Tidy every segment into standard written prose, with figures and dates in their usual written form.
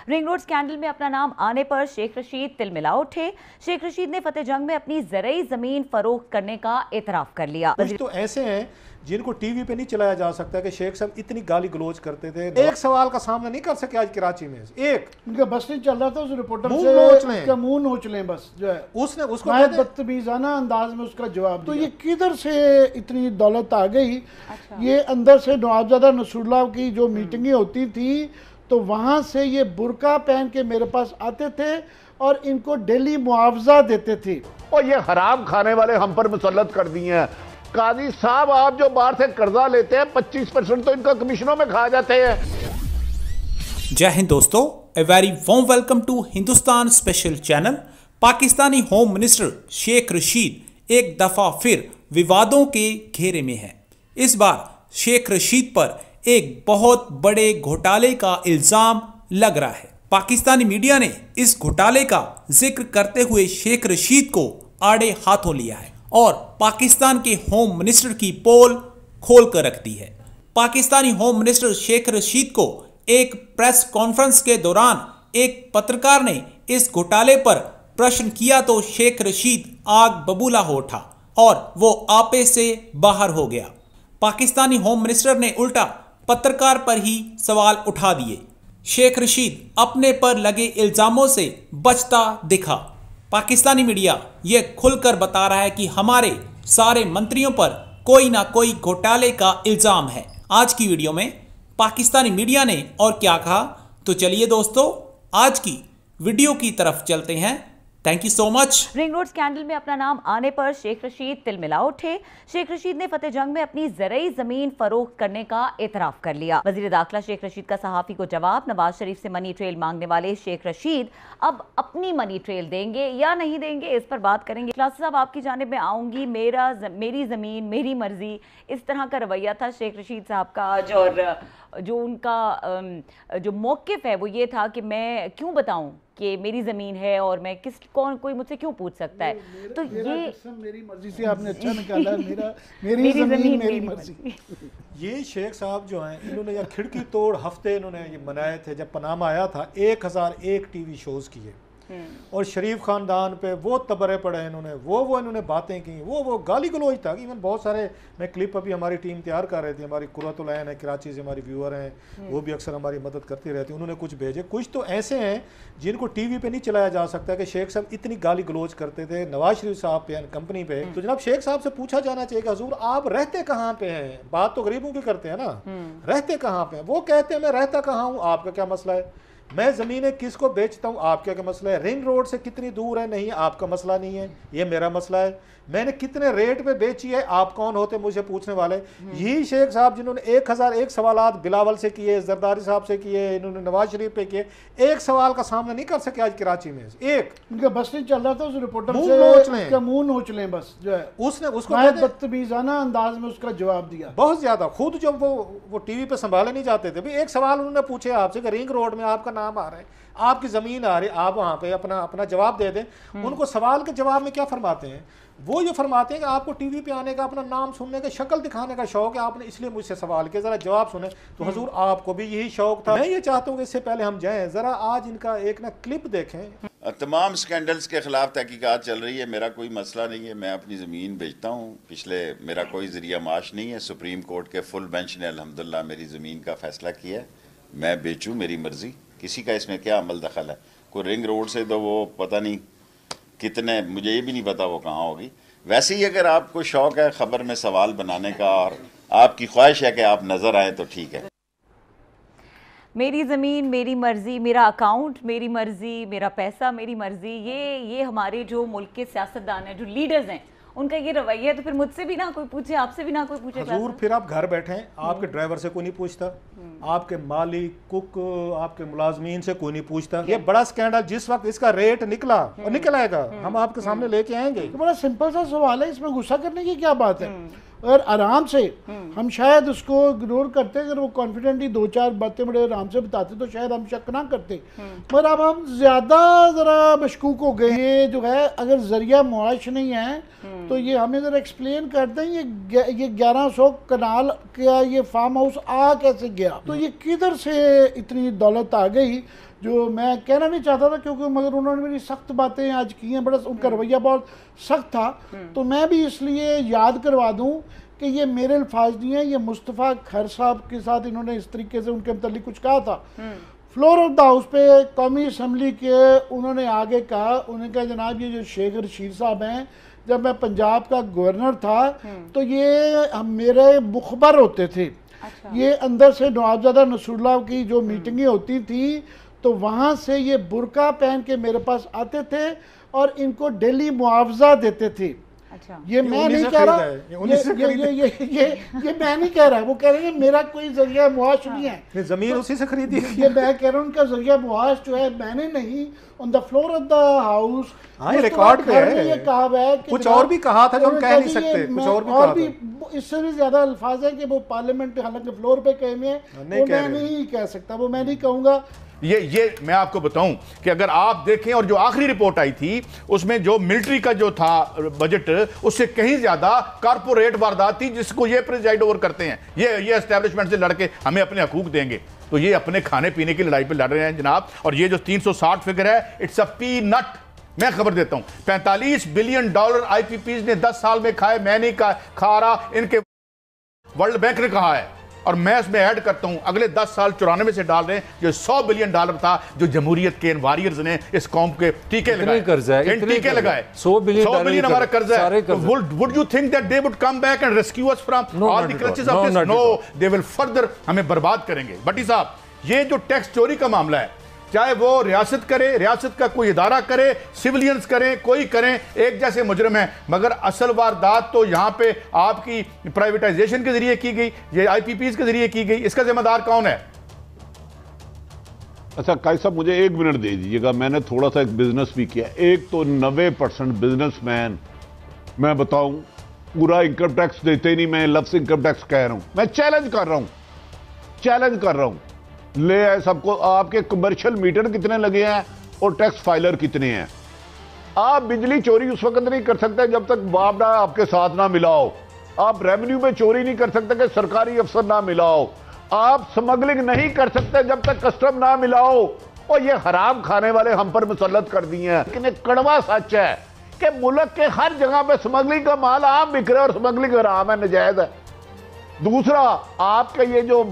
Ring road scandal में अपना नाम आने पर शेख रशीद तिलमिला उठे। शेख रशीद ने फतेह जंग में अपनी ज़रई जमीन फरोख्त करने का एतराफ कर लिया। कुछ तो ऐसे हैं जिनको टीवी पे नहीं चलाया जा सकता कि शेख साहब इतनी गाली गलोच करते थे, एक सवाल का सामना नहीं कर सके आज कराची में। एक उनका बस नहीं चल रहा था, उस रिपोर्टर से मुंह नोच लें बस, जो है उसने उसको बदतमीजाना अंदाज में उसका जवाब। तो ये किधर से इतनी दौलत आ गई? अच्छा। ये अंदर से नवाबजादा नसरुल्लाह की जो मीटिंगें होती थी तो वहां से ये बुरका पहन के मेरे पास आते थे और इनको डेली मुआवजा देते थे। और ये हराम खाने वाले हम पर मुसल्लत कर दिए हैं। काजी साहब, आप जो बाहर से कर्जा लेते हैं 25% तो इनका कमीशनों में खा जाते हैं। जय हिंद दोस्तों, a very warm welcome to Hindustan special channel. Pakistani home minister Sheikh Rashid एक दफा फिर विवादों के घेरे में है। इस बार शेख रशीद पर एक बहुत बड़े घोटाले का इल्जाम लग रहा है। पाकिस्तानी मीडिया ने इस घोटाले का जिक्र करते हुए शेख रशीद को आड़े हाथों लिया है और पाकिस्तान के होम मिनिस्टर की पोल खोल कर रख दी है। पाकिस्तानी होम मिनिस्टर शेख रशीद को एक प्रेस कॉन्फ्रेंस के दौरान एक पत्रकार ने इस घोटाले पर प्रश्न किया तो शेख रशीद आग बबूला हो उठा और वो आपे से बाहर हो गया। पाकिस्तानी होम मिनिस्टर ने उल्टा पत्रकार पर ही सवाल उठा दिए। शेख रशीद अपने पर लगे इल्जामों से बचता दिखा। पाकिस्तानी मीडिया ये खुलकर बता रहा है कि हमारे सारे मंत्रियों पर कोई ना कोई घोटाले का इल्जाम है। आज की वीडियो में पाकिस्तानी मीडिया ने और क्या कहा, तो चलिए दोस्तों आज की वीडियो की तरफ चलते हैं। Thank you so much. Ring road scandal में अपना नाम आने पर शेख रशीद तिलमिला उठे। शेख रशीद ने फतेह जंग में अपनी ज़रई जमीन फरोख्त करने का एतराफ कर लिया। वजीर दाखिला शेख रशीद का सहाफ़ी को जवाब। नवाज शरीफ से मनी ट्रेल मांगने वाले शेख रशीद अब अपनी मनी ट्रेल देंगे या नहीं देंगे, इस पर बात करेंगे। क्लास साहब, आपकी जानिब में आऊँगी। मेरी ज़मीन मेरी मर्जी, इस तरह का रवैया था शेख रशीद साहब का आज, और जो उनका जो मौक़िफ़ है वो ये था कि मैं क्यों बताऊँ कि मेरी ज़मीन है और मैं कोई मुझसे क्यों पूछ सकता है। तो ये मेरी मर्जी से आपने अच्छा निकाला। मेरी ज़मीन मेरी मर्जी। ये शेख साहब जो हैं, इन्होंने यह खिड़की तोड़ हफ्ते इन्होंने ये मनाए थे। जब पनामा आया था 1001 टीवी शोज़ किए और शरीफ ख़ानदान पे वो तबरे पड़े इन्होंने, वो इन्होंने बातें की, वो गाली गलोच था। इवन बहुत सारे मैं क्लिप अभी हमारी टीम तैयार कर रही थी, हमारी कुर्रतुल ऐन है कराची से हमारी व्यूअर हैं, वो भी अक्सर हमारी मदद करती रहती। उन्होंने कुछ भेजे। कुछ तो ऐसे हैं जिनको टीवी पे नहीं चलाया जा सकता कि शेख साहब इतनी गाली गलोच करते थे नवाज शरीफ साहब पे, कंपनी पे। तो जनाब शेख साहब से पूछा जाना चाहिए कि हुजूर आप रहते कहाँ पे हैं? बात तो गरीबों की करते हैं ना, रहते कहाँ पे हैं? वो कहते हैं मैं रहता कहाँ हूँ, आपका क्या मसला है? मैं ज़मीनें किसको बेचता हूँ, आपका क्या मसला है? रिंग रोड से कितनी दूर है, नहीं आपका मसला नहीं है, ये मेरा मसला है। मैंने कितने रेट पे बेची है, आप कौन होते मुझे पूछने वाले? यही शेख साहब जिन्होंने 1001 सवालात बिलावल से किए, जरदारी साहब से किए, इन्होंने नवाज शरीफ पे किए, एक सवाल का सामना नहीं कर सके आज कराची में। एक उनका बस नहीं चल रहा था, उस रिपोर्टर से मुंह नोच लें बस, जो है उसने उसको बदतमीजाना अंदाज में उसका जवाब दिया। बहुत ज्यादा। खुद जब वो टीवी पे संभाले नहीं जाते थे। एक सवाल उन्होंने पूछे आपसे कि रिंग रोड में आपका नाम आ रहा है, आपकी जमीन आ रही, आप वहां पे अपना जवाब दे दें। उनको सवाल के जवाब में क्या फरमाते हैं? वो ये फरमाते हैं कि आपको टीवी पे आने का, अपना नाम सुनने का, शक्ल दिखाने का शौक है, आपने इसलिए मुझसे सवाल किया, जरा जवाब सुने। तो हुजूर आपको भी यही शौक था। मैं ये चाहता हूँ कि इससे पहले हम जाएं, जरा आज इनका एक ना क्लिप देखें। तमाम स्कैंडल्स के खिलाफ तहकीकात चल रही है। मेरा कोई मसला नहीं है, मैं अपनी ज़मीन बेचता हूँ। पिछले मेरा कोई ज़रिया माश नहीं है। सुप्रीम कोर्ट के फुल बेंच ने अल्हम्दुलिल्लाह मेरी ज़मीन का फ़ैसला किया है। मैं बेचूँ, मेरी मर्ज़ी, किसी का इसमें क्या अमल दखल है? कोई रिंग रोड से तो वो पता नहीं कितने, मुझे ये भी नहीं पता वो कहाँ होगी। वैसे ही अगर आपको शौक़ है ख़बर में सवाल बनाने का और आपकी ख्वाहिश है कि आप नज़र आए तो ठीक है। मेरी ज़मीन मेरी मर्ज़ी, मेरा अकाउंट मेरी मर्ज़ी, मेरा पैसा मेरी मर्ज़ी, ये हमारे जो मुल्क के सियासतदान हैं, जो लीडर्स हैं, उनका ये रवैया है। तो फिर मुझसे भी ना कोई पूछे, आपसे भी ना कोई पूछे। हुजूर फिर आप घर बैठे हैं, आपके ड्राइवर से कोई नहीं पूछता, आपके मालिक, कुक, आपके मुलाजमीन से कोई नहीं पूछता। ये बड़ा स्कैंडल जिस वक्त इसका रेट निकला और निकल आएगा, हम आपके सामने लेके आएंगे। तो बड़ा सिंपल सा सवाल है, इसमें गुस्सा करने की क्या बात है? और आराम से हम शायद उसको इग्नोर करते, अगर वो कॉन्फिडेंटली 2-4 बातें बड़े आराम से बताते तो शायद हम शक ना करते। पर अब हम ज्यादा जरा मशकूक हो गए। ये जो है अगर जरिया मुआश नहीं है तो ये हमें ज़रा एक्सप्लेन कर दें, ये 1100 कनाल का ये फार्म हाउस आ कैसे गया, तो ये किधर से इतनी दौलत आ गई, जो मैं कहना नहीं चाहता था क्योंकि मगर उन्होंने मेरी सख्त बातें आज की हैं, बड़ा उनका रवैया बहुत सख्त था, तो मैं भी इसलिए याद करवा दूं कि ये मेरे अल्फाज नहीं है, ये मुस्तफ़ा खैर साहब के साथ इन्होंने इस तरीके से उनके मतलब कुछ कहा था फ्लोर ऑफ द हाउस पे कौमी असम्बली के। उन्होंने आगे कहा, उन्होंने कहा जनाब ये जो शेख रशीद साहब हैं, जब मैं पंजाब का गवर्नर था तो ये हम मेरे मुखबर होते थे। अच्छा। ये अंदर से नवाबजादा नसरुल्लाह की जो मीटिंगें होती थी तो वहाँ से ये बुरका पहन के मेरे पास आते थे और इनको डेली मुआवजा देते थे। अच्छा। ये मैं नहीं कह रहा, ये मैं नहीं कह रहा, वो कह रहे हैं मेरा कोई जरिया मुआश नहीं है, जमीन उसी से खरीदी। ये मैं कह रहा हूँ उनका जरिया मुआश जो है मैंने नहीं, on the floor of the house record पे है, ये कहा है कुछ और भी कहा था जो हम कह नहीं सकते, कुछ और भी कहा था, इससे भी ज्यादा अल्फाज है कि वो पार्लियामेंट हालांकि फ्लोर पे कहे हैं, वो मैं नहीं कह सकता, वो मैं नहीं कहूँगा। ये मैं आपको बताऊं कि अगर आप देखें और जो आखिरी रिपोर्ट आई थी उसमें जो मिलिट्री का जो था बजट उससे कहीं ज्यादा कारपोरेट वारदात थी जिसको ये प्रिजाइड ओवर करते हैं, ये एस्टेब्लिशमेंट से लड़के हमें अपने हकूक देंगे, तो ये अपने खाने पीने की लड़ाई पे लड़ रहे हैं जनाब। और ये जो 360 फिगर है इट्स अ पीनट। मैं खबर देता हूं $45 बिलियन IPPs ने 10 साल में खाए, मैं नहीं खा रहा, इनके वर्ल्ड बैंक ने कहा है। और मैं इसमें ऐड करता हूं अगले 10 साल 94 से डाल रहे हैं, जो $100 बिलियन था जो जमहूरियत के वॉरियर्स ने इस कौम के टीके लगाए, टीके लगाए, 100 बिलियन हमारा कर्जा है। Would you think that they would come back and rescue us from all the crutches of this? No, they will further हमें बर्बाद करेंगे। भट्टी साहब, ये जो टैक्स चोरी का मामला है, चाहे वो रियासत करे, रियासत का कोई इदारा करे, सिविलियंस करें, कोई करें, एक जैसे मुजरिम है, मगर असल वारदात तो यहाँ पे आपकी प्राइवेटाइजेशन के जरिए की गई, ये IPPs के जरिए की गई, इसका जिम्मेदार कौन है? अच्छा काई साहब, मुझे 1 मिनट दे दीजिएगा, मैंने थोड़ा सा एक बिजनेस भी किया। एक तो 90% बिजनेसमैन मैं बताऊं पूरा इनकम टैक्स देते नहीं, मैं लफ्ज इनकम टैक्स कह रहा हूं, मैं चैलेंज कर रहा हूं, ले आए सबको, आपके कमर्शियल मीटर कितने लगे हैं और टैक्स फाइलर कितने हैं। आप बिजली चोरी उस वक्त नहीं कर सकते जब तक बाप आपके साथ ना मिलाओ, आप रेवेन्यू में चोरी नहीं कर सकते कि सरकारी अफसर ना मिलाओ, आप स्मगलिंग नहीं कर सकते जब तक कस्टम ना मिलाओ। और ये हराम खाने वाले हम पर मुसल्लत कर दिए हैं। लेकिन एक कड़वा सच है कि मुल्क के हर जगह पे स्मगलिंग का माल आम बिक रहा है और स्मगलिंग हराम है, नजायज है। दूसरा, आपके ये जो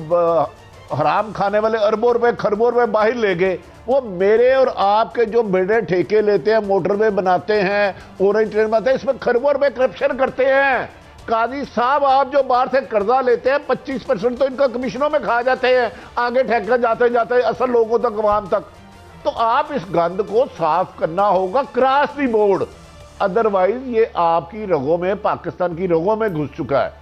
हराम खाने वाले अरबों रुपए खरबों रुपए बाहर ले गए, वो मेरे और आपके जो बड़े ठेके लेते हैं, मोटरवे बनाते हैं, ऑरेंज ट्रेन बनाते हैं, इसमें खरबों रुपए करप्शन करते हैं। काजी साहब, आप जो बाहर से कर्जा लेते हैं 25% तो इनका कमीशनों में खा जाते हैं, आगे ठेका जाते जाते असल लोगों तक, अवाम तक। तो आप इस गंद को साफ करना होगा क्रॉस दी बोर्ड, अदरवाइज ये आपकी रगों में, पाकिस्तान की रगों में घुस चुका है।